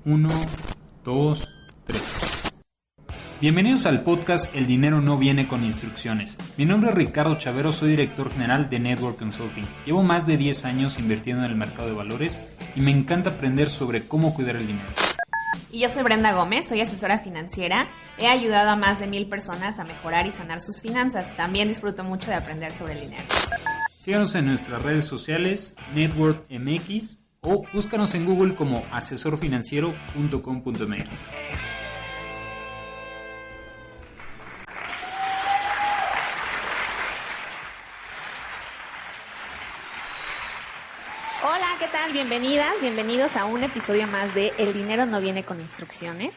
1, 2, 3. Bienvenidos al podcast El dinero no viene con instrucciones. Mi nombre es Ricardo Chavero, soy director general de Network Consulting. Llevo más de 10 años invirtiendo en el mercado de valores y me encanta aprender sobre cómo cuidar el dinero. Y yo soy Brenda Gómez, soy asesora financiera. He ayudado a más de 1000 personas a mejorar y sanar sus finanzas. También disfruto mucho de aprender sobre el dinero. Síganos en nuestras redes sociales, Network MX, o búscanos en Google como asesorfinanciero.com.mx. Hola, ¿qué tal? Bienvenidas, bienvenidos a un episodio más de El dinero no viene con instrucciones.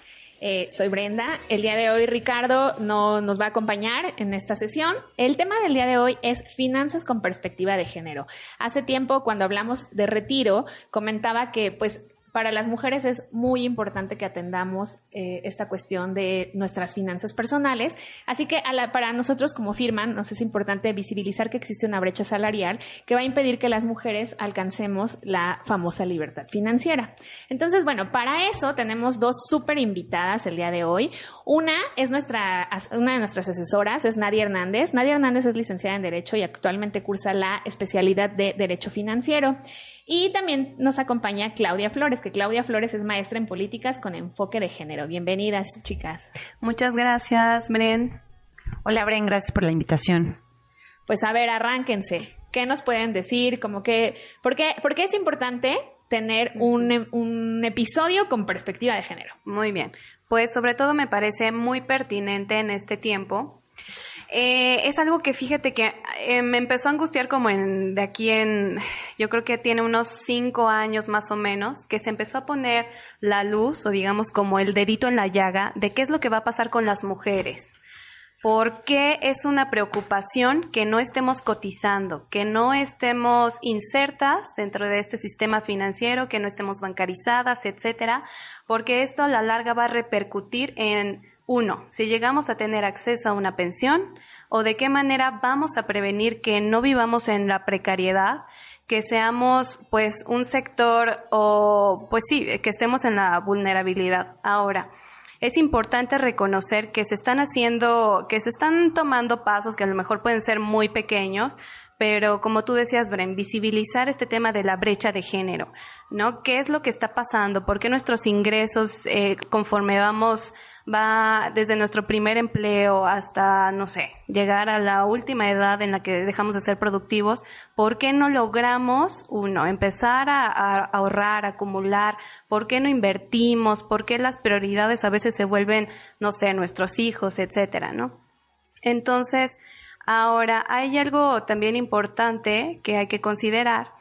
Soy Brenda. El día de hoy Ricardo no nos va a acompañar en esta sesión. El tema del día de hoy es finanzas con perspectiva de género. Hace tiempo, cuando hablamos de retiro, comentaba que para las mujeres es muy importante que atendamos esta cuestión de nuestras finanzas personales. Así que para nosotros como firma nos es importante visibilizar que existe una brecha salarial que va a impedir que las mujeres alcancemos la famosa libertad financiera. Entonces, bueno, para eso tenemos dos súper invitadas el día de hoy. Una de nuestras asesoras es Nadia Hernández. Nadia Hernández es licenciada en Derecho y actualmente cursa la especialidad de Derecho Financiero. Y también nos acompaña Claudia Flores, que Claudia Flores es maestra en políticas con enfoque de género. Bienvenidas, chicas. Muchas gracias, Bren. Hola, Bren, gracias por la invitación. Pues a ver, arránquense. ¿Qué nos pueden decir? ¿Por qué es importante tener un episodio con perspectiva de género? Muy bien. Pues sobre todo me parece muy pertinente en este tiempo. Es algo que fíjate que me empezó a angustiar como yo creo que tiene unos 5 años más o menos, que se empezó a poner la luz o digamos como el dedito en la llaga de qué es lo que va a pasar con las mujeres. ¿Por qué es una preocupación que no estemos cotizando, que no estemos insertas dentro de este sistema financiero, que no estemos bancarizadas, etcétera? Porque esto a la larga va a repercutir en si llegamos a tener acceso a una pensión, o de qué manera vamos a prevenir que no vivamos en la precariedad, que seamos un sector que estemos en la vulnerabilidad. Ahora, es importante reconocer que se están tomando pasos que a lo mejor pueden ser muy pequeños, pero como tú decías, Bren, visibilizar este tema de la brecha de género, ¿no? ¿Qué es lo que está pasando? ¿Por qué nuestros ingresos, conforme va desde nuestro primer empleo hasta, llegar a la última edad en la que dejamos de ser productivos? ¿Por qué no logramos, empezar a ahorrar, a acumular? ¿Por qué no invertimos? ¿Por qué las prioridades a veces se vuelven, nuestros hijos, etcétera, ¿no? Entonces, ahora, hay algo también importante que hay que considerar,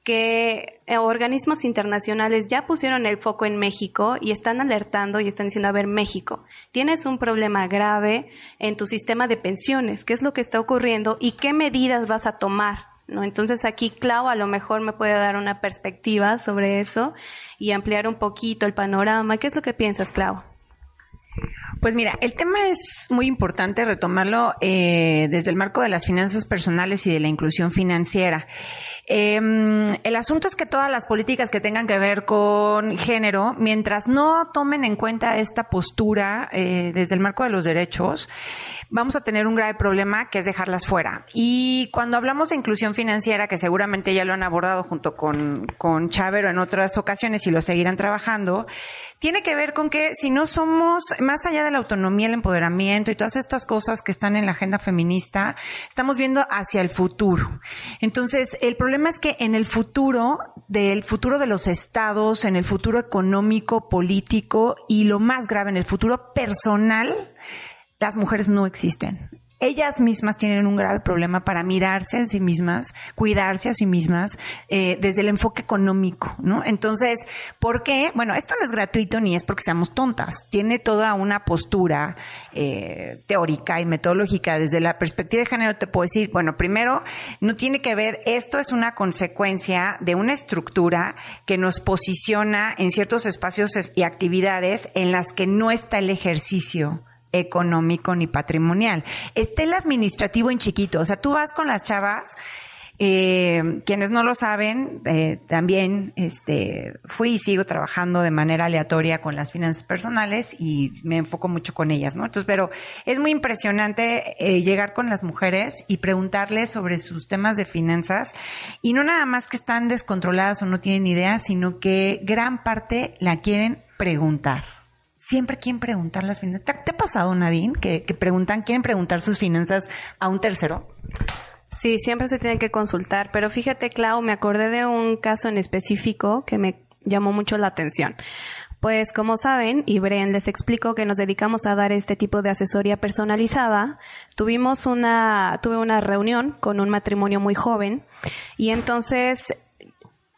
que organismos internacionales ya pusieron el foco en México y están alertando y están diciendo, a ver, México, tienes un problema grave en tu sistema de pensiones, ¿qué es lo que está ocurriendo y qué medidas vas a tomar? ¿No? Entonces aquí Clau a lo mejor me puede dar una perspectiva sobre eso y ampliar un poquito el panorama. ¿Qué es lo que piensas, Clau? Pues mira, el tema es muy importante retomarlo desde el marco de las finanzas personales y de la inclusión financiera. El asunto es que todas las políticas que tengan que ver con género, mientras no tomen en cuenta esta postura desde el marco de los derechos, vamos a tener un grave problema que es dejarlas fuera. Y cuando hablamos de inclusión financiera, que seguramente ya lo han abordado junto con Chavero en otras ocasiones y lo seguirán trabajando, tiene que ver con que si no somos, más allá de la autonomía, el empoderamiento y todas estas cosas que están en la agenda feminista, estamos viendo hacia el futuro. Entonces, el problema es que en el futuro de los estados, en el futuro económico, político y lo más grave, en el futuro personal, las mujeres no existen. Ellas mismas tienen un grave problema para mirarse a sí mismas, cuidarse a sí mismas, desde el enfoque económico, ¿no? Entonces, ¿por qué? Bueno, esto no es gratuito ni es porque seamos tontas. Tiene toda una postura teórica y metodológica. Desde la perspectiva de género te puedo decir, bueno, primero, no tiene que ver, esto es una consecuencia de una estructura que nos posiciona en ciertos espacios y actividades en las que no está el ejercicio económico ni patrimonial. Está el administrativo en chiquito. O sea, tú vas con las chavas Quienes no lo saben, también fui y sigo trabajando de manera aleatoria con las finanzas personales y me enfoco mucho con ellas, ¿no? Entonces, pero es muy impresionante llegar con las mujeres y preguntarles sobre sus temas de finanzas, y no nada más que están descontroladas o no tienen idea, sino que gran parte la quieren preguntar. Siempre quieren preguntar las finanzas. ¿Te ha pasado, Nadine, que quieren preguntar sus finanzas a un tercero? Sí, siempre se tienen que consultar, pero fíjate, Clau, me acordé de un caso en específico que me llamó mucho la atención. Pues como saben, y Bren les explico que nos dedicamos a dar este tipo de asesoría personalizada. Tuve una reunión con un matrimonio muy joven y entonces,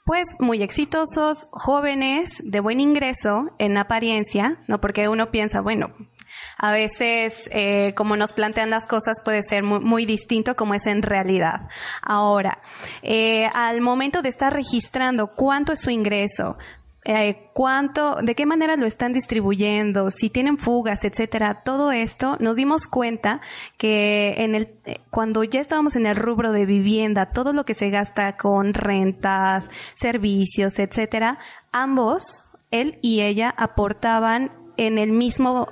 pues muy exitosos, jóvenes, de buen ingreso en apariencia, ¿no? Porque uno piensa, bueno, a veces, como nos plantean las cosas, puede ser muy, muy distinto como es en realidad. Ahora, al momento de estar registrando cuánto es su ingreso, de qué manera lo están distribuyendo, si tienen fugas, etcétera, todo esto, nos dimos cuenta que cuando ya estábamos en el rubro de vivienda, todo lo que se gasta con rentas, servicios, etcétera, ambos, él y ella, aportaban en el mismo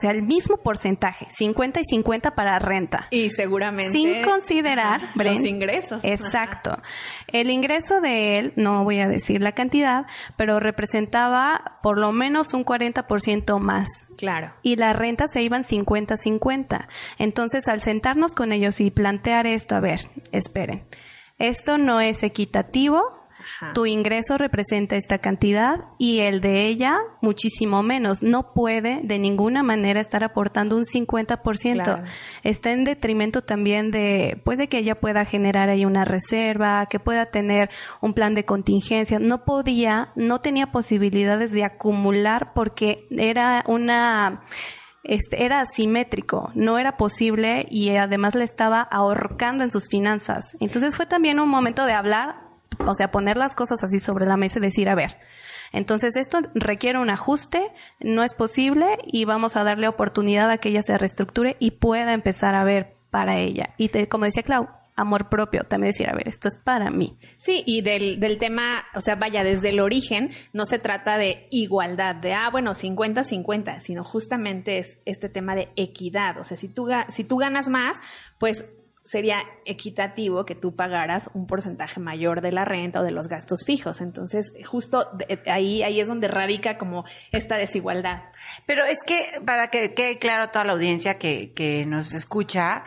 el mismo porcentaje, 50 y 50 para renta. Y seguramente sin considerar, Bren, los ingresos. Exacto. Ajá. El ingreso de él, no voy a decir la cantidad, pero representaba por lo menos un 40% más. Claro. Y la renta se iban 50-50. Entonces, al sentarnos con ellos y plantear esto, a ver, esperen, esto no es equitativo. Ajá. Tu ingreso representa esta cantidad y el de ella muchísimo menos. No puede de ninguna manera estar aportando un 50%. Claro. Está en detrimento también de que ella pueda generar ahí una reserva, que pueda tener un plan de contingencia. No tenía posibilidades de acumular porque era era asimétrico, no era posible y además le estaba ahorcando en sus finanzas. Entonces fue también un momento de hablar, poner las cosas así sobre la mesa y decir, a ver, entonces esto requiere un ajuste, no es posible y vamos a darle oportunidad a que ella se reestructure y pueda empezar a ver para ella. Y como decía Clau, amor propio, también decir, a ver, esto es para mí. Sí, y del tema, desde el origen, no se trata de igualdad, de, 50-50, sino justamente es este tema de equidad. O sea, si tú ganas más, pues sería equitativo que tú pagaras un porcentaje mayor de la renta o de los gastos fijos. Entonces, justo ahí es donde radica como esta desigualdad. Pero es que, para que quede claro a toda la audiencia que nos escucha,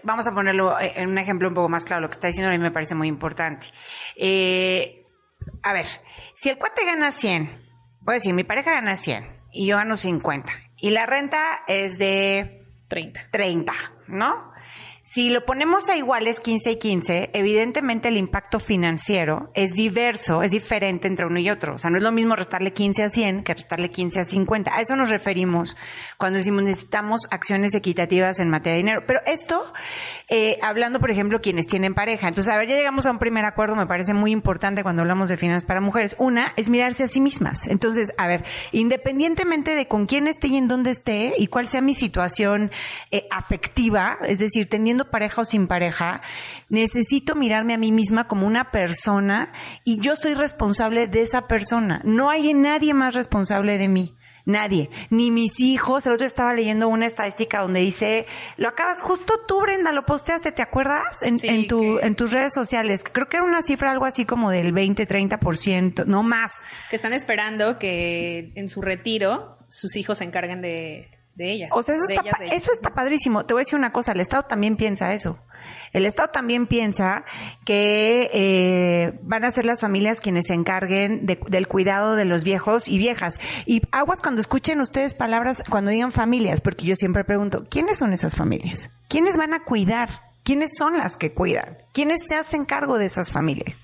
vamos a ponerlo en un ejemplo un poco más claro. Lo que está diciendo a mí me parece muy importante. A ver, si el cuate gana 100, voy a decir, mi pareja gana 100 y yo gano 50 y la renta es de 30, ¿no? Si lo ponemos a iguales 15 y 15, evidentemente el impacto financiero es diverso, es diferente entre uno y otro. O sea, no es lo mismo restarle 15 a 100 que restarle 15 a 50. A eso nos referimos cuando decimos necesitamos acciones equitativas en materia de dinero. Pero esto, hablando, por ejemplo, quienes tienen pareja. Entonces, a ver, ya llegamos a un primer acuerdo, me parece muy importante cuando hablamos de finanzas para mujeres. Una es mirarse a sí mismas. Entonces, a ver, independientemente de con quién esté y en dónde esté y cuál sea mi situación afectiva, es decir, teniendo pareja o sin pareja, necesito mirarme a mí misma como una persona y yo soy responsable de esa persona. No hay nadie más responsable de mí. Nadie. Ni mis hijos. El otro día estaba leyendo una estadística donde dice, lo acabas justo tú, Brenda, lo posteaste, ¿te acuerdas? En tus redes sociales. Creo que era una cifra algo así como del 20-30%, no más. Que están esperando que en su retiro sus hijos se encarguen de ella. O sea, eso está padrísimo. Te voy a decir una cosa, el Estado también piensa eso. El Estado también piensa que van a ser las familias quienes se encarguen del cuidado de los viejos y viejas. Y aguas cuando escuchen ustedes palabras, cuando digan familias, porque yo siempre pregunto, ¿quiénes son esas familias? ¿Quiénes van a cuidar? ¿Quiénes son las que cuidan? ¿Quiénes se hacen cargo de esas familias?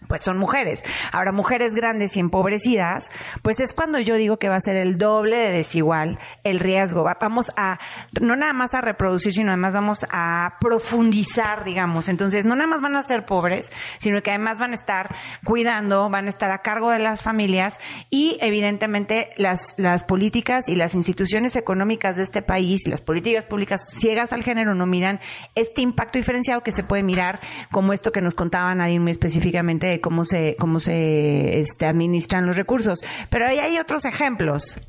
pues son mujeres. Ahora, mujeres grandes y empobrecidas, pues es cuando yo digo que va a ser el doble de desigual el riesgo. Vamos a, no nada más a reproducir, sino además vamos a profundizar, digamos. Entonces, no nada más van a ser pobres, sino que además van a estar cuidando, van a estar a cargo de las familias y, evidentemente, las políticas y las instituciones económicas de este país, las políticas públicas ciegas al género, no miran este impacto diferenciado que se puede mirar, como esto que nos contaba Nadine muy específicamente de cómo se administran los recursos. Pero ahí hay otros ejemplos.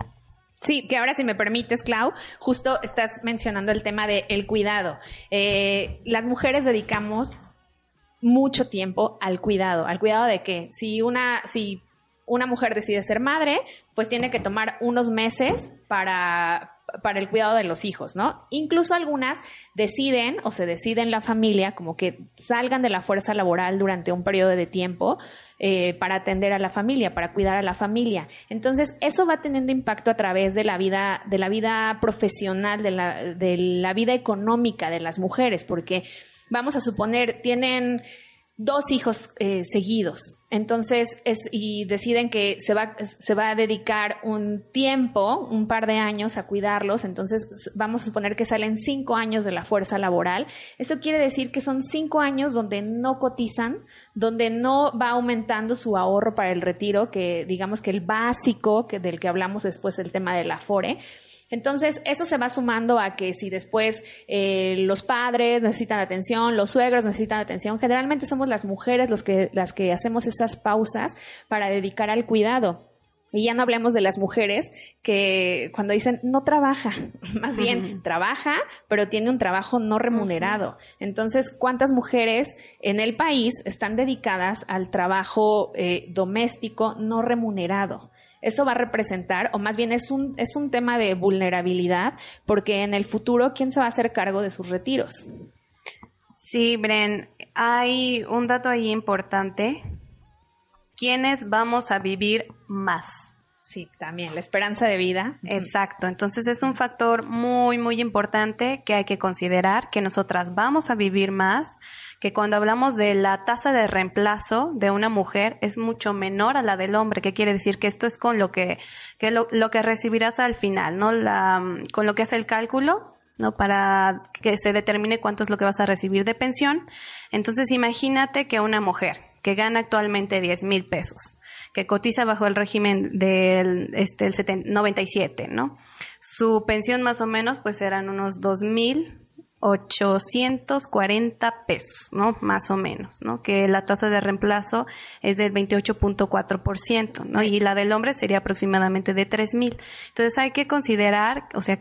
Sí, que ahora si me permites, Clau, justo estás mencionando el tema del cuidado. Las mujeres dedicamos mucho tiempo al cuidado de que si una mujer decide ser madre, pues tiene que tomar unos meses para el cuidado de los hijos, ¿no? Incluso algunas deciden la familia como que salgan de la fuerza laboral durante un periodo de tiempo para atender a la familia, para cuidar a la familia. Entonces, eso va teniendo impacto a través de la vida profesional, de la vida económica de las mujeres, porque vamos a suponer, tienen 2 hijos seguidos. Entonces, y deciden que se va a dedicar un par de años a cuidarlos. Entonces, vamos a suponer que salen 5 años de la fuerza laboral. Eso quiere decir que son 5 años donde no cotizan, donde no va aumentando su ahorro para el retiro, que digamos que el básico, del que hablamos después, el tema del Afore. Entonces, eso se va sumando a que si después los padres necesitan atención, los suegros necesitan atención, generalmente somos las mujeres las que hacemos esas pausas para dedicar al cuidado. Y ya no hablemos de las mujeres que cuando dicen no trabaja, más bien trabaja, pero tiene un trabajo no remunerado. Entonces, ¿cuántas mujeres en el país están dedicadas al trabajo doméstico no remunerado? Eso va a representar, o más bien es un tema de vulnerabilidad, porque en el futuro, ¿quién se va a hacer cargo de sus retiros? Sí, Bren, hay un dato ahí importante. ¿Quiénes vamos a vivir más? Sí, también, la esperanza de vida. Exacto, entonces es un factor muy, muy importante que hay que considerar, que nosotras vamos a vivir más, que cuando hablamos de la tasa de reemplazo de una mujer es mucho menor a la del hombre, que quiere decir que esto es con lo que recibirás al final, ¿no? Con lo que hace el cálculo, ¿no? Para que se determine cuánto es lo que vas a recibir de pensión. Entonces imagínate que una mujer que gana actualmente 10,000 pesos, que cotiza bajo el régimen del 97, ¿no? Su pensión más o menos pues eran unos 2,840 pesos, ¿no? Más o menos, ¿no? Que la tasa de reemplazo es del 28.4%, ¿no? Y la del hombre sería aproximadamente de 3,000. Entonces hay que considerar, o sea,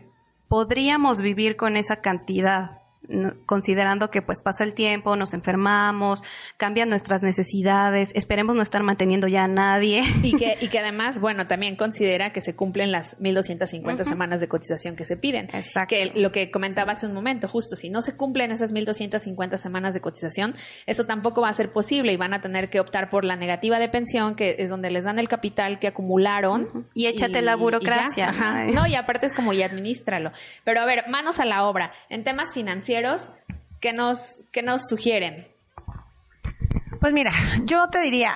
podríamos vivir con esa cantidad, considerando que pues pasa el tiempo, nos enfermamos, cambian nuestras necesidades, esperemos no estar manteniendo ya a nadie. Y que además, bueno, también considera que se cumplen las 1,250 semanas de cotización que se piden. Exacto. Que lo que comentaba hace un momento, justo, si no se cumplen esas 1,250 semanas de cotización, eso tampoco va a ser posible y van a tener que optar por la negativa de pensión, que es donde les dan el capital que acumularon. Y échate la burocracia. No, y aparte es como, y administralo. Pero a ver, manos a la obra. En temas financieros, ¿qué nos sugieren? Pues mira, yo te diría,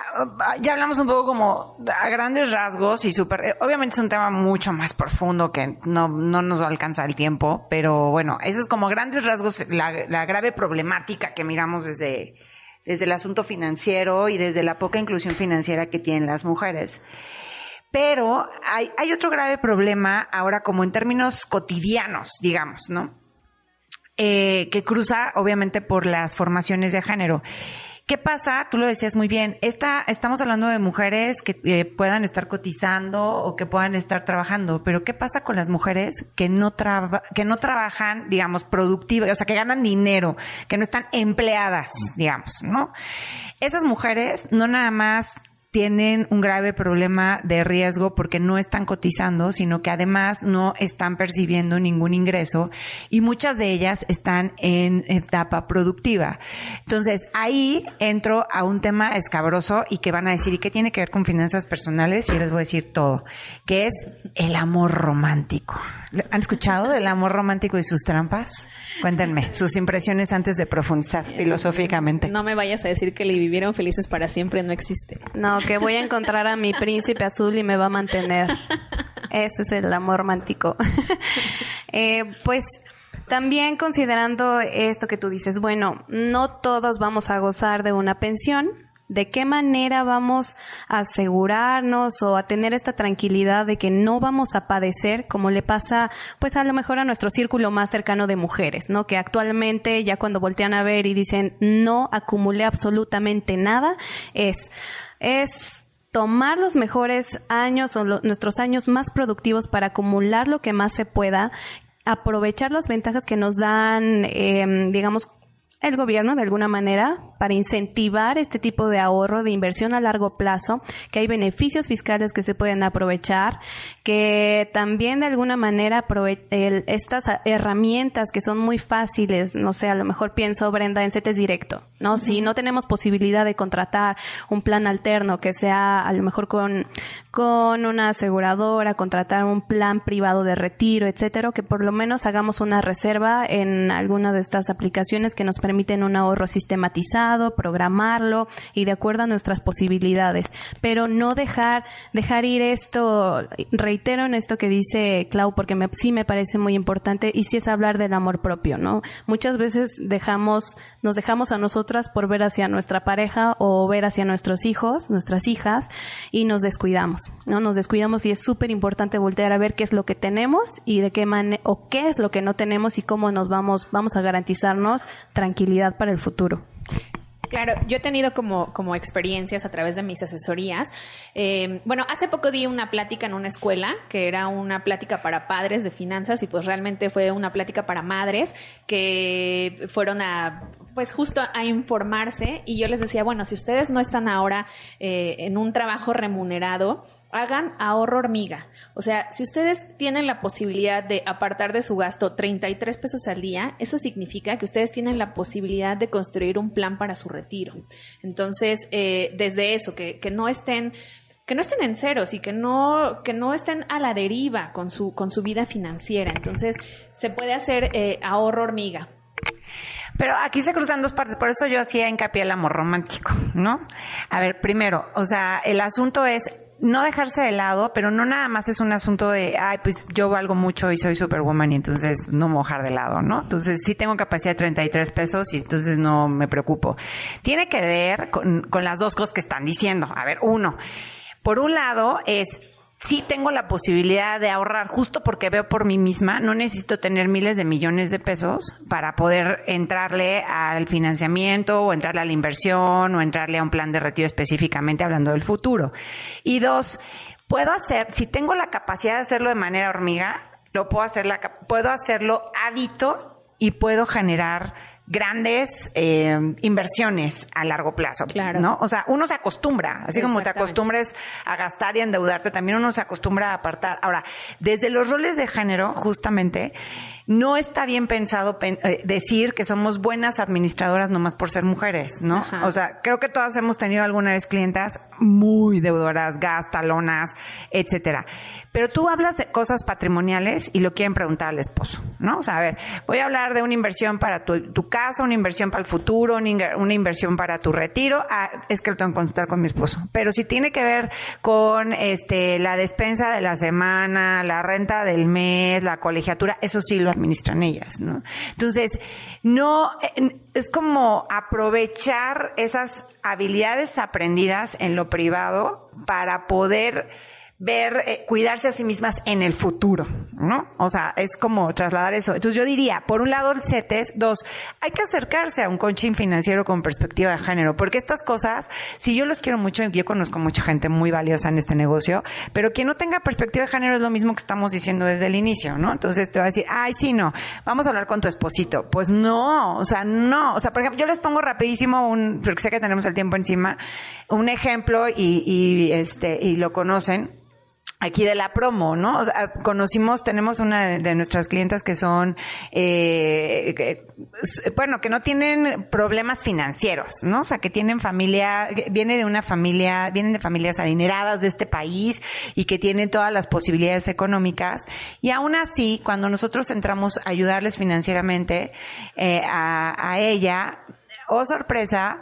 ya hablamos un poco como a grandes rasgos y obviamente es un tema mucho más profundo que no nos va a alcanzar el tiempo, pero bueno, eso es como grandes rasgos la grave problemática que miramos desde el asunto financiero y desde la poca inclusión financiera que tienen las mujeres. Pero hay otro grave problema ahora como en términos cotidianos, digamos, ¿no? Que cruza obviamente por las formaciones de género. ¿Qué pasa? Tú lo decías muy bien. Estamos hablando de mujeres que puedan estar cotizando o que puedan estar trabajando, pero ¿qué pasa con las mujeres que no trabajan, digamos, productivas, o sea, que ganan dinero, que no están empleadas, digamos, ¿no? Esas mujeres no nada más tienen un grave problema de riesgo porque no están cotizando, sino que además no están percibiendo ningún ingreso y muchas de ellas están en etapa productiva. Entonces, ahí entro a un tema escabroso y que van a decir, ¿y qué tiene que ver con finanzas personales? Y yo les voy a decir todo, que es el amor romántico, ¿Han escuchado del amor romántico y sus trampas? Cuéntenme sus impresiones antes de profundizar filosóficamente. No me vayas a decir que le vivieron felices para siempre no existe. No, que voy a encontrar a mi príncipe azul y me va a mantener. Ese es el amor romántico. Pues también considerando esto que tú dices, bueno, no todos vamos a gozar de una pensión. ¿De qué manera vamos a asegurarnos o a tener esta tranquilidad de que no vamos a padecer como le pasa pues a lo mejor a nuestro círculo más cercano de mujeres, ¿no? Que actualmente ya cuando voltean a ver y dicen no acumulé absolutamente nada, es tomar los mejores años o nuestros años más productivos para acumular lo que más se pueda, aprovechar las ventajas que nos dan, digamos, el gobierno de alguna manera para incentivar este tipo de ahorro, de inversión a largo plazo, que hay beneficios fiscales que se pueden aprovechar, que también de alguna manera estas herramientas que son muy fáciles, no sé, a lo mejor pienso, Brenda, en CETES Directo, ¿no? Uh-huh. Si no tenemos posibilidad de contratar un plan alterno que sea a lo mejor con una aseguradora, contratar un plan privado de retiro, etcétera, que por lo menos hagamos una reserva en alguna de estas aplicaciones que nos permiten un ahorro sistematizado, programarlo y de acuerdo a nuestras posibilidades, pero no dejar ir esto. Reitero en esto que dice Clau, porque sí me parece muy importante y sí es hablar del amor propio, ¿no? Muchas veces nos dejamos a nosotras por ver hacia nuestra pareja o ver hacia nuestros hijos, nuestras hijas, y nos descuidamos, ¿no? Nos descuidamos y es súper importante voltear a ver qué es lo que tenemos y de qué manera, o qué es lo que no tenemos y cómo nos vamos a garantizarnos tranquilidad para el futuro. Claro, yo he tenido como experiencias a través de mis asesorías. Bueno, hace poco di una plática en una escuela que era una plática para padres de finanzas y pues realmente fue una plática para madres que fueron justo a informarse y yo les decía, bueno, si ustedes no están ahora en un trabajo remunerado, hagan ahorro hormiga. O sea, si ustedes tienen la posibilidad de apartar de su gasto 33 pesos al día, eso significa que ustedes tienen la posibilidad de construir un plan para su retiro. Entonces, desde eso, que no estén en ceros y que no estén a la deriva con su vida financiera. Entonces, se puede hacer ahorro hormiga. Pero aquí se cruzan dos partes, por eso yo hacía hincapié el amor romántico, ¿no? A ver, primero, o sea, el asunto es no dejarse de lado, pero no nada más es un asunto de, pues yo valgo mucho y soy superwoman y entonces no me voy a dejar de lado, ¿no? Entonces sí tengo capacidad de 33 pesos y entonces no me preocupo. Tiene que ver con las dos cosas que están diciendo. A ver, por un lado es, sí tengo la posibilidad de ahorrar justo porque veo por mí misma, no necesito tener miles de millones de pesos para poder entrarle al financiamiento o entrarle a la inversión o entrarle a un plan de retiro específicamente hablando del futuro. Y dos, si tengo la capacidad de hacerlo de manera hormiga, puedo hacerlo hábito y puedo generar grandes inversiones a largo plazo, claro, ¿no? O sea, uno se acostumbra, así como te acostumbres a gastar y a endeudarte, también uno se acostumbra a apartar. Ahora, desde los roles de género, justamente, no está bien pensado decir que somos buenas administradoras nomás por ser mujeres, ¿no? Ajá. O sea, creo que todas hemos tenido alguna vez clientas muy deudoras, gastalonas, etcétera. Pero tú hablas de cosas patrimoniales y lo quieren preguntar al esposo, ¿no? O sea, a ver, voy a hablar de una inversión para tu casa, una inversión para el futuro, una inversión para tu retiro. Es que lo tengo que consultar con mi esposo. Pero si tiene que ver con la despensa de la semana, la renta del mes, la colegiatura, eso sí lo administran ellas, ¿no? Entonces, es como aprovechar esas habilidades aprendidas en lo privado para poder cuidarse a sí mismas en el futuro, ¿no? O sea, es como trasladar eso. Entonces yo diría, por un lado el CETES, dos, hay que acercarse a un coaching financiero con perspectiva de género, porque estas cosas, si yo los quiero mucho, yo conozco mucha gente muy valiosa en este negocio, pero quien no tenga perspectiva de género es lo mismo que estamos diciendo desde el inicio, ¿no? Entonces te va a decir, sí, no, vamos a hablar con tu esposito. Pues no, o sea, por ejemplo, yo les pongo rapidísimo porque sé que tenemos el tiempo encima, un ejemplo y lo conocen. aquí de la promo, ¿no? O sea, tenemos una de nuestras clientas que son, que no tienen problemas financieros, ¿no? O sea, que tienen vienen de familias adineradas de este país y que tienen todas las posibilidades económicas. Y aún así, cuando nosotros entramos a ayudarles financieramente, a ella, oh sorpresa,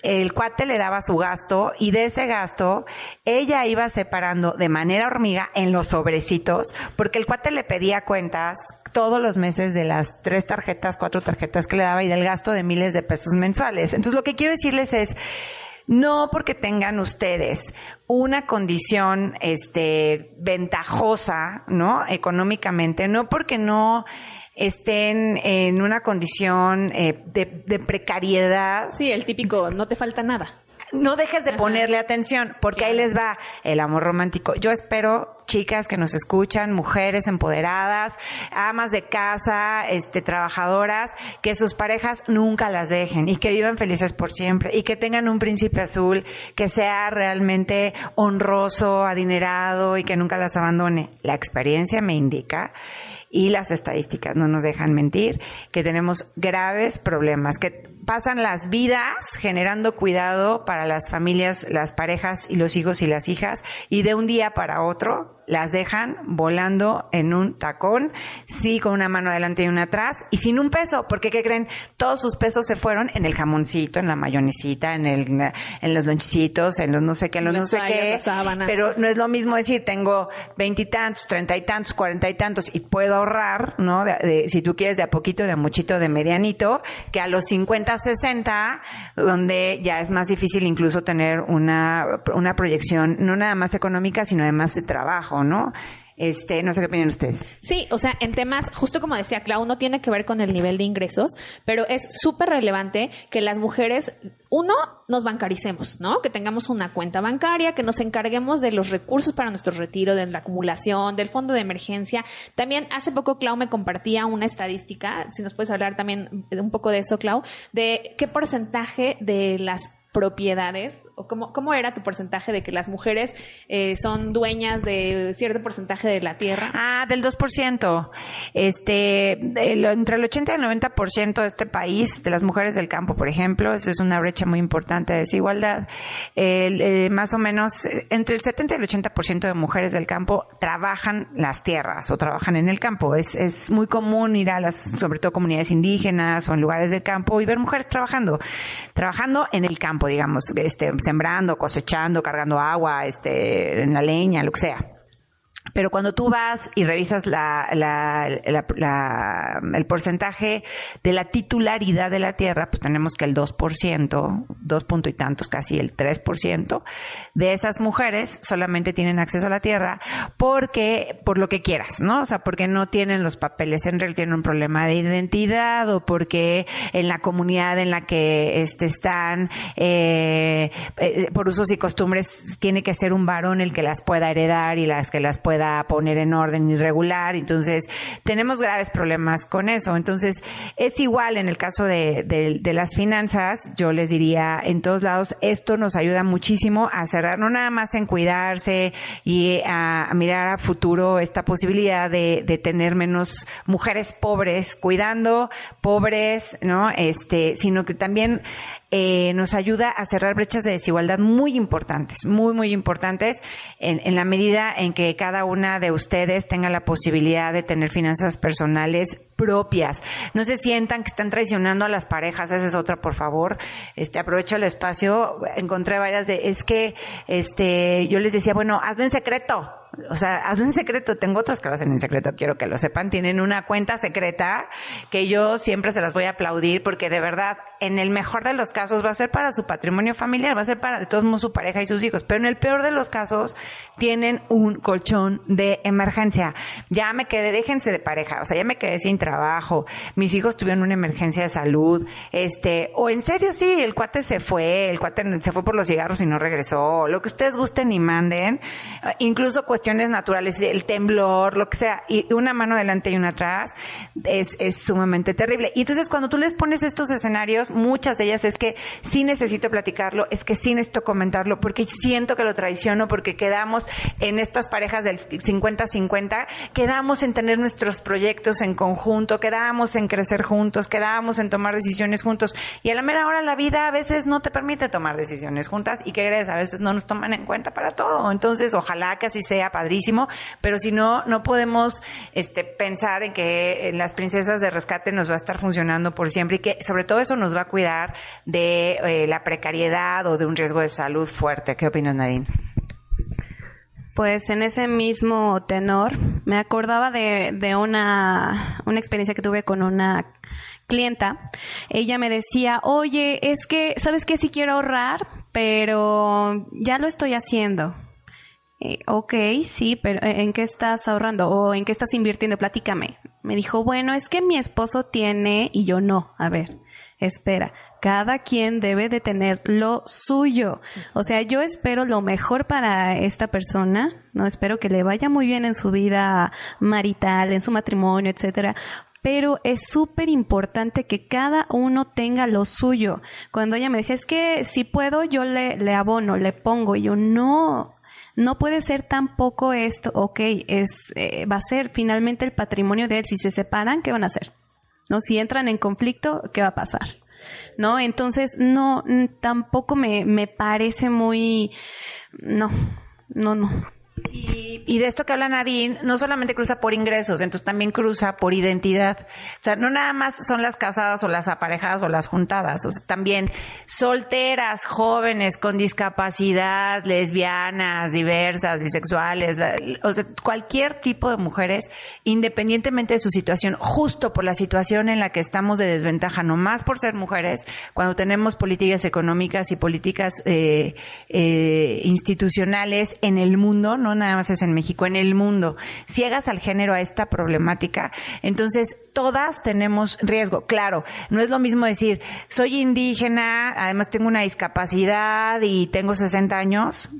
el cuate le daba su gasto y de ese gasto ella iba separando de manera hormiga en los sobrecitos, porque el cuate le pedía cuentas todos los meses de las 4 tarjetas que le daba y del gasto de miles de pesos mensuales. Entonces, lo que quiero decirles es, no porque tengan ustedes una condición ventajosa, ¿no? Económicamente, no porque no estén en una condición de precariedad. Sí, el típico, no te falta nada. No dejes de ponerle atención, porque ahí les va el amor romántico. Yo espero, chicas que nos escuchan, mujeres empoderadas, amas de casa, trabajadoras, que sus parejas nunca las dejen y que vivan felices por siempre y que tengan un príncipe azul que sea realmente honroso, adinerado y que nunca las abandone. La experiencia me indica, y las estadísticas no nos dejan mentir, que tenemos graves problemas, que pasan las vidas generando cuidado para las familias, las parejas y los hijos y las hijas, y de un día para otro las dejan volando en un tacón, sí, con una mano adelante y una atrás, y sin un peso, porque ¿qué creen? Todos sus pesos se fueron en el jamoncito, en la mayonesita, en los lonchecitos, en los no sé qué, en los no sé qué, pero no es lo mismo decir, tengo 20 y tantos, 30 y tantos, 40 y tantos, y puedo ahorrar, ¿no? Si tú quieres, de a poquito, de a muchito, de medianito, que a los 50, 60, donde ya es más difícil incluso tener una proyección, no nada más económica, sino además de trabajo, ¿no? No sé qué opinan ustedes. Sí, o sea, en temas, justo como decía Clau, no tiene que ver con el nivel de ingresos, pero es súper relevante que las mujeres, nos bancaricemos, ¿no? Que tengamos una cuenta bancaria, que nos encarguemos de los recursos para nuestro retiro, de la acumulación, del fondo de emergencia. También hace poco Clau me compartía una estadística, si nos puedes hablar también un poco de eso, Clau, de qué porcentaje de las propiedades, o cómo era tu porcentaje de que las mujeres son dueñas de cierto porcentaje de la tierra. Del 2%. Entre el 80 y el 90% de este país, de las mujeres del campo, por ejemplo, eso es una brecha muy importante de desigualdad. Más o menos, entre el 70 y el 80% de mujeres del campo trabajan las tierras o trabajan en el campo. Es muy común ir a sobre todo comunidades indígenas o en lugares del campo y ver mujeres trabajando en el campo, digamos, sembrando, cosechando, cargando agua, en la leña, lo que sea. Pero cuando tú vas y revisas el porcentaje de la titularidad de la tierra, pues tenemos que el 2%, 2 punto y tantos, casi el 3% de esas mujeres solamente tienen acceso a la tierra por lo que quieras, ¿no? O sea, porque no tienen los papeles en regla, tienen un problema de identidad, o porque en la comunidad en la que están, por usos y costumbres, tiene que ser un varón el que las pueda heredar y las que las pueda poner en orden irregular. Entonces, tenemos graves problemas con eso. Entonces, es igual en el caso de las finanzas. Yo les diría, en todos lados, esto nos ayuda muchísimo a cerrar, no nada más en cuidarse y a mirar a futuro esta posibilidad de tener menos mujeres pobres, cuidando pobres, ¿no? Sino que también nos ayuda a cerrar brechas de desigualdad muy importantes, muy, muy importantes, en la medida en que cada una de ustedes tenga la posibilidad de tener finanzas personales propias. No se sientan que están traicionando a las parejas. Esa es otra, por favor. Aprovecho el espacio. Encontré varias yo les decía, bueno, hazlo en secreto. O sea, hazlo en secreto. Tengo otras que lo hacen en secreto, quiero que lo sepan. Tienen una cuenta secreta que yo siempre se las voy a aplaudir, porque de verdad, en el mejor de los casos va a ser para su patrimonio familiar, va a ser para de todos modos su pareja y sus hijos, pero en el peor de los casos tienen un colchón de emergencia. Déjense de pareja, o sea, ya me quedé sin trabajo, trabajo, mis hijos tuvieron una emergencia de salud, o en serio sí, el cuate se fue por los cigarros y no regresó, lo que ustedes gusten y manden, incluso cuestiones naturales, el temblor, lo que sea, y una mano adelante y una atrás, es sumamente terrible. Y entonces cuando tú les pones estos escenarios, muchas de ellas es que sí necesito platicarlo, es que sí necesito comentarlo, porque siento que lo traiciono, porque quedamos en estas parejas del 50-50, quedamos en tener nuestros proyectos en conjunto, quedamos en crecer juntos, quedamos en tomar decisiones juntos, y a la mera hora la vida a veces no te permite tomar decisiones juntas, y ¿qué crees? A veces no nos toman en cuenta para todo. Entonces ojalá que así sea, padrísimo, pero si no podemos pensar en que las princesas de rescate nos va a estar funcionando por siempre, y que sobre todo eso nos va a cuidar de la precariedad o de un riesgo de salud fuerte. ¿Qué opinas, Nadine? Pues en ese mismo tenor, me acordaba de una experiencia que tuve con una clienta. Ella me decía, oye, es que, ¿sabes qué? Sí quiero ahorrar, pero ya lo estoy haciendo. Ok, sí, pero ¿en qué estás ahorrando? ¿O en qué estás invirtiendo? Platícame. Me dijo, bueno, es que mi esposo tiene y yo no. A ver, espera. Cada quien debe de tener lo suyo. O sea, yo espero lo mejor para esta persona, ¿no? Espero que le vaya muy bien en su vida marital, en su matrimonio, etcétera. Pero es súper importante que cada uno tenga lo suyo. Cuando ella me decía, es que si puedo, yo le abono, le pongo. Y yo, no puede ser tampoco esto. Ok, va a ser finalmente el patrimonio de él. Si se separan, ¿qué van a hacer? ¿No? Si entran en conflicto, ¿qué va a pasar? ¿No? Entonces, no, tampoco me parece muy... No. Y de esto que habla Nadine, no solamente cruza por ingresos, entonces también cruza por identidad. O sea, no nada más son las casadas o las aparejadas o las juntadas, o sea, también solteras, jóvenes, con discapacidad, lesbianas, diversas, bisexuales, o sea, cualquier tipo de mujeres, independientemente de su situación, justo por la situación en la que estamos de desventaja, no más por ser mujeres, cuando tenemos políticas económicas y políticas institucionales en el mundo, no nada más es en México, en el mundo, ciegas al género a esta problemática, entonces todas tenemos riesgo. Claro, no es lo mismo decir, soy indígena, además tengo una discapacidad y tengo 60 años,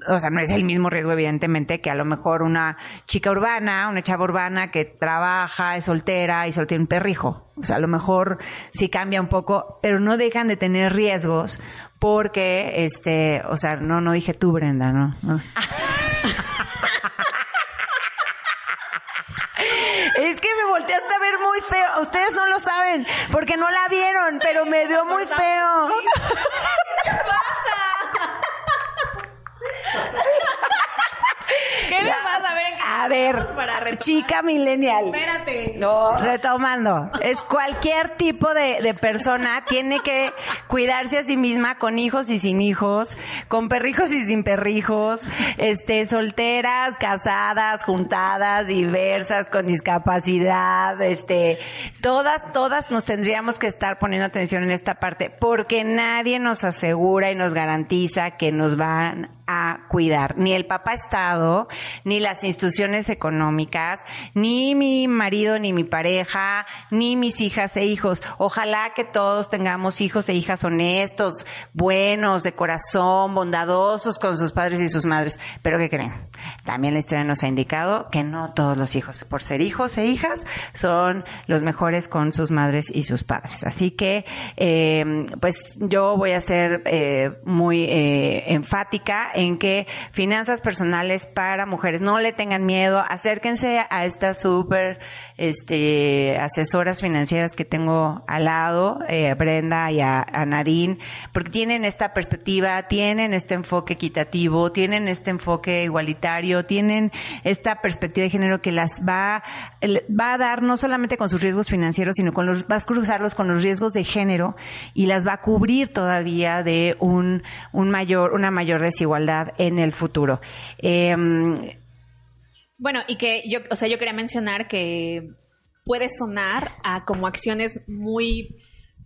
o sea, no es el mismo riesgo, evidentemente, que a lo mejor una chica urbana, una chava urbana que trabaja, es soltera y solo tiene un perrijo. O sea, a lo mejor sí cambia un poco, pero no dejan de tener riesgos porque, o sea, no dije tú, Brenda, ¿no? Es que me volteaste a ver muy feo. Ustedes no lo saben porque no la vieron, pero me vio muy feo. ¿Qué pasa? ¿Qué me pasa? A ver, chica millennial. Espérate. No, retomando. Es cualquier tipo de persona tiene que cuidarse a sí misma, con hijos y sin hijos, con perrijos y sin perrijos, solteras, casadas, juntadas, diversas, con discapacidad, todas nos tendríamos que estar poniendo atención en esta parte, porque nadie nos asegura y nos garantiza que nos van a cuidar, ni el papá Estado, ni las instituciones económicas, ni mi marido, ni mi pareja, ni mis hijas e hijos. Ojalá que todos tengamos hijos e hijas honestos, buenos, de corazón, bondadosos con sus padres y sus madres. Pero ¿qué creen? También la historia nos ha indicado que no todos los hijos, por ser hijos e hijas, son los mejores con sus madres y sus padres. Así que, pues yo voy a ser muy enfática en que finanzas personales para mujeres, no le tengan miedo, acérquense a estas súper asesoras financieras que tengo al lado, Brenda y a Nadine, porque tienen esta perspectiva, tienen este enfoque equitativo, tienen este enfoque igualitario, tienen esta perspectiva de género que las va a dar no solamente con sus riesgos financieros, sino va a cruzarlos con los riesgos de género y las va a cubrir todavía de una mayor desigualdad en el futuro. Bueno, y que yo quería mencionar que puede sonar a como acciones muy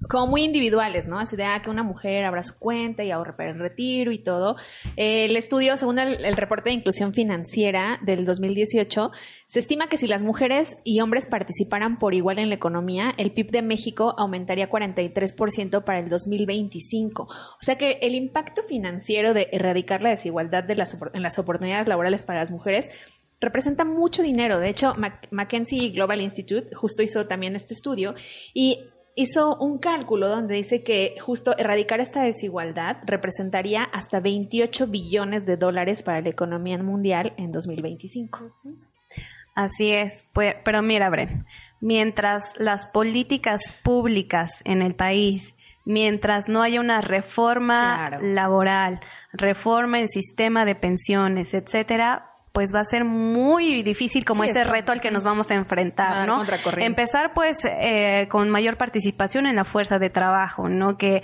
como muy individuales, ¿no? Así de que una mujer abra su cuenta y ahorre para el retiro y todo. El estudio, según el reporte de inclusión financiera del 2018, se estima que si las mujeres y hombres participaran por igual en la economía, el PIB de México aumentaría 43% para el 2025. O sea que el impacto financiero de erradicar la desigualdad en las oportunidades laborales para las mujeres representa mucho dinero. De hecho, McKinsey Global Institute justo hizo también este estudio y hizo un cálculo donde dice que justo erradicar esta desigualdad representaría hasta $28 billones para la economía mundial en 2025. Así es, pero mira, Bren, mientras las políticas públicas en el país, mientras no haya una reforma laboral, reforma en sistema de pensiones, etcétera, pues va a ser muy difícil como ese reto al que nos vamos a enfrentar, ¿no? Empezar pues con mayor participación en la fuerza de trabajo, ¿no? Que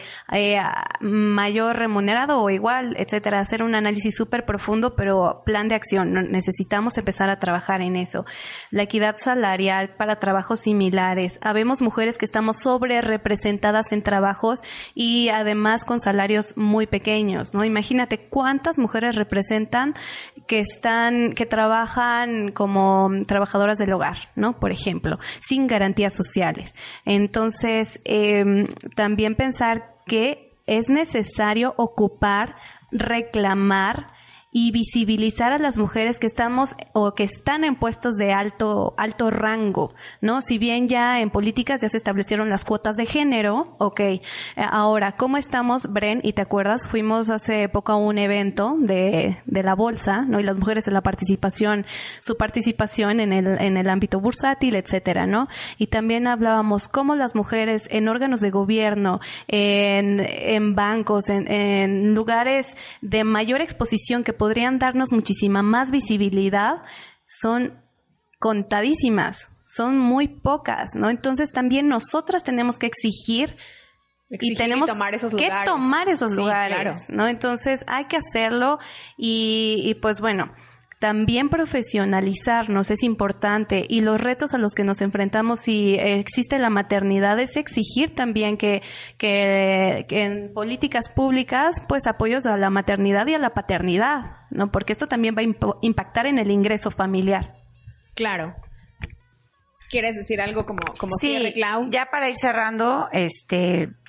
mayor remunerado o igual, etcétera. Hacer un análisis súper profundo, pero plan de acción. Necesitamos empezar a trabajar en eso. La equidad salarial para trabajos similares. Habemos mujeres que estamos sobre representadas en trabajos y además con salarios muy pequeños, ¿no? Imagínate cuántas mujeres representan que trabajan como trabajadoras del hogar, ¿no? Por ejemplo, sin garantías sociales. Entonces, también pensar que es necesario ocupar, reclamar y visibilizar a las mujeres que estamos o que están en puestos de alto rango, ¿no? Si bien ya en políticas ya se establecieron las cuotas de género, ahora, ¿cómo estamos, Bren? Y te acuerdas, fuimos hace poco a un evento de la bolsa, ¿no? Y las mujeres en su participación en el ámbito bursátil, etcétera, ¿no? Y también hablábamos cómo las mujeres en órganos de gobierno, en bancos, en lugares de mayor exposición que podrían darnos muchísima más visibilidad, son contadísimas, son muy pocas, ¿no? Entonces también nosotras tenemos que exigir y tenemos tomar esos que lugares. tomar esos lugares, claro, ¿no? Entonces hay que hacerlo y pues bueno, también profesionalizarnos es importante y los retos a los que nos enfrentamos si existe la maternidad es exigir también que en políticas públicas pues apoyos a la maternidad y a la paternidad, ¿no? Porque esto también va a impactar en el ingreso familiar. Claro. ¿Quieres decir algo como sí, cierre, Clau? Ya para ir cerrando,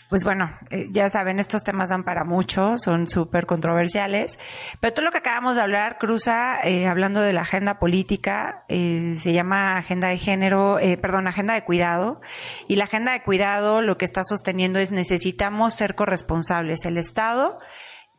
pues bueno, ya saben, estos temas dan para mucho, son súper controversiales, pero todo lo que acabamos de hablar cruza, hablando de la agenda política, se llama agenda de género, agenda de cuidado, y la agenda de cuidado lo que está sosteniendo es necesitamos ser corresponsables, el Estado,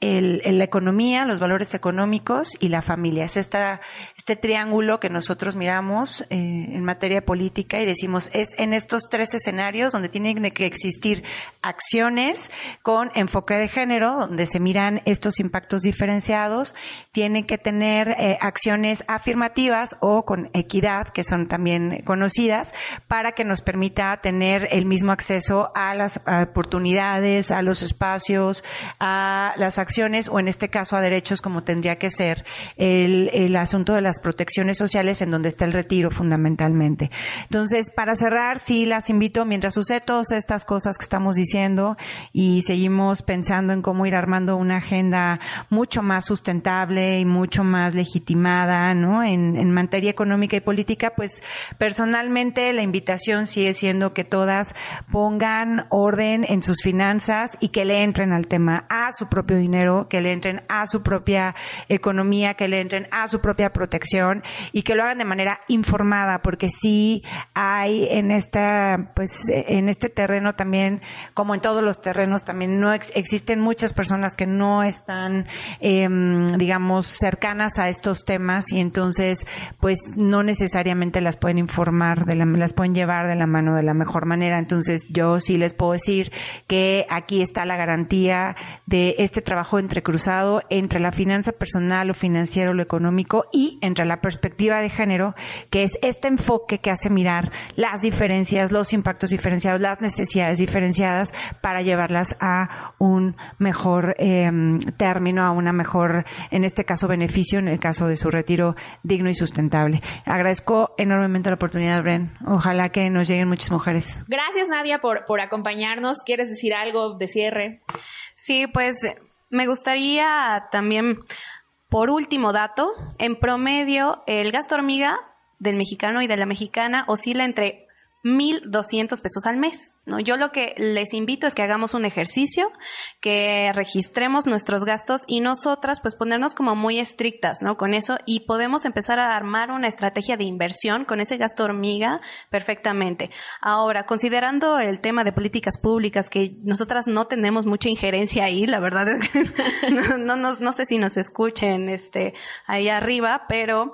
la economía, los valores económicos y la familia. Es este triángulo que nosotros miramos en materia política y decimos es en estos tres escenarios donde tienen que existir acciones con enfoque de género, donde se miran estos impactos diferenciados, tienen que tener acciones afirmativas o con equidad, que son también conocidas, para que nos permita tener el mismo acceso a las oportunidades, a los espacios, a las acciones o en este caso a derechos como tendría que ser el asunto de las protecciones sociales en donde está el retiro fundamentalmente. Entonces, para cerrar, sí las invito, mientras sucede todas estas cosas que estamos diciendo y seguimos pensando en cómo ir armando una agenda mucho más sustentable y mucho más legitimada, ¿no? En materia económica y política, pues personalmente la invitación sigue siendo que todas pongan orden en sus finanzas y que le entren al tema, a su propio dinero, que le entren a su propia economía, que le entren a su propia protección y que lo hagan de manera informada, porque sí hay en este terreno también, como en todos los terrenos, también existen muchas personas que no están, digamos, cercanas a estos temas y entonces, pues no necesariamente las pueden informar, las pueden llevar de la mano de la mejor manera. Entonces, yo sí les puedo decir que aquí está la garantía de este trabajo trabajo entrecruzado entre la finanza personal, lo financiero, lo económico y entre la perspectiva de género, que es este enfoque que hace mirar las diferencias, los impactos diferenciados, las necesidades diferenciadas para llevarlas a un mejor término, a una mejor, en este caso, beneficio, en el caso de su retiro digno y sustentable. Agradezco enormemente la oportunidad, Bren. Ojalá que nos lleguen muchas mujeres. Gracias, Nadia, por acompañarnos. ¿Quieres decir algo de cierre? Sí, pues me gustaría también, por último dato, en promedio el gasto hormiga del mexicano y de la mexicana oscila entre 1,200 pesos al mes, ¿no? Yo lo que les invito es que hagamos un ejercicio, que registremos nuestros gastos y nosotras pues ponernos como muy estrictas, ¿no? Con eso, y podemos empezar a armar una estrategia de inversión con ese gasto hormiga perfectamente. Ahora, considerando el tema de políticas públicas, que nosotras no tenemos mucha injerencia ahí, la verdad es que no sé si nos escuchen ahí arriba, pero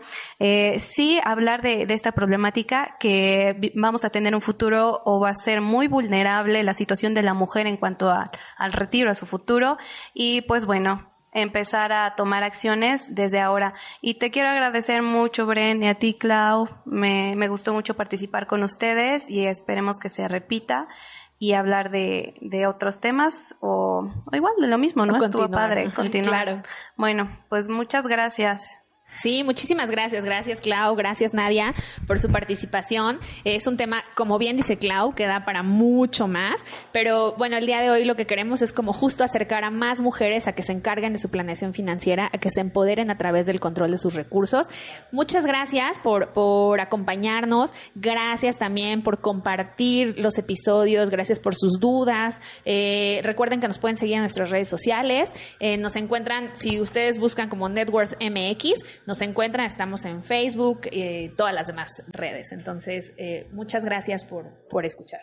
sí hablar de esta problemática que vamos a tener un futuro, o va a ser muy vulnerable la situación de la mujer en cuanto al retiro, a su futuro, y pues bueno, empezar a tomar acciones desde ahora. Y te quiero agradecer mucho, Bren, y a ti, Clau. Me gustó mucho participar con ustedes y esperemos que se repita y hablar de otros temas o igual de lo mismo, ¿no? Estuvo padre continuar. Claro. Bueno, pues muchas gracias. Sí, muchísimas gracias. Gracias, Clau. Gracias, Nadia, por su participación. Es un tema, como bien dice Clau, que da para mucho más. Pero bueno, el día de hoy lo que queremos es como justo acercar a más mujeres a que se encarguen de su planeación financiera, a que se empoderen a través del control de sus recursos. Muchas gracias por acompañarnos. Gracias también por compartir los episodios. Gracias por sus dudas. Recuerden que nos pueden seguir en nuestras redes sociales. Nos encuentran, si ustedes buscan como Networth MX, nos encuentran, estamos en Facebook y todas las demás redes. Entonces, muchas gracias por escuchar.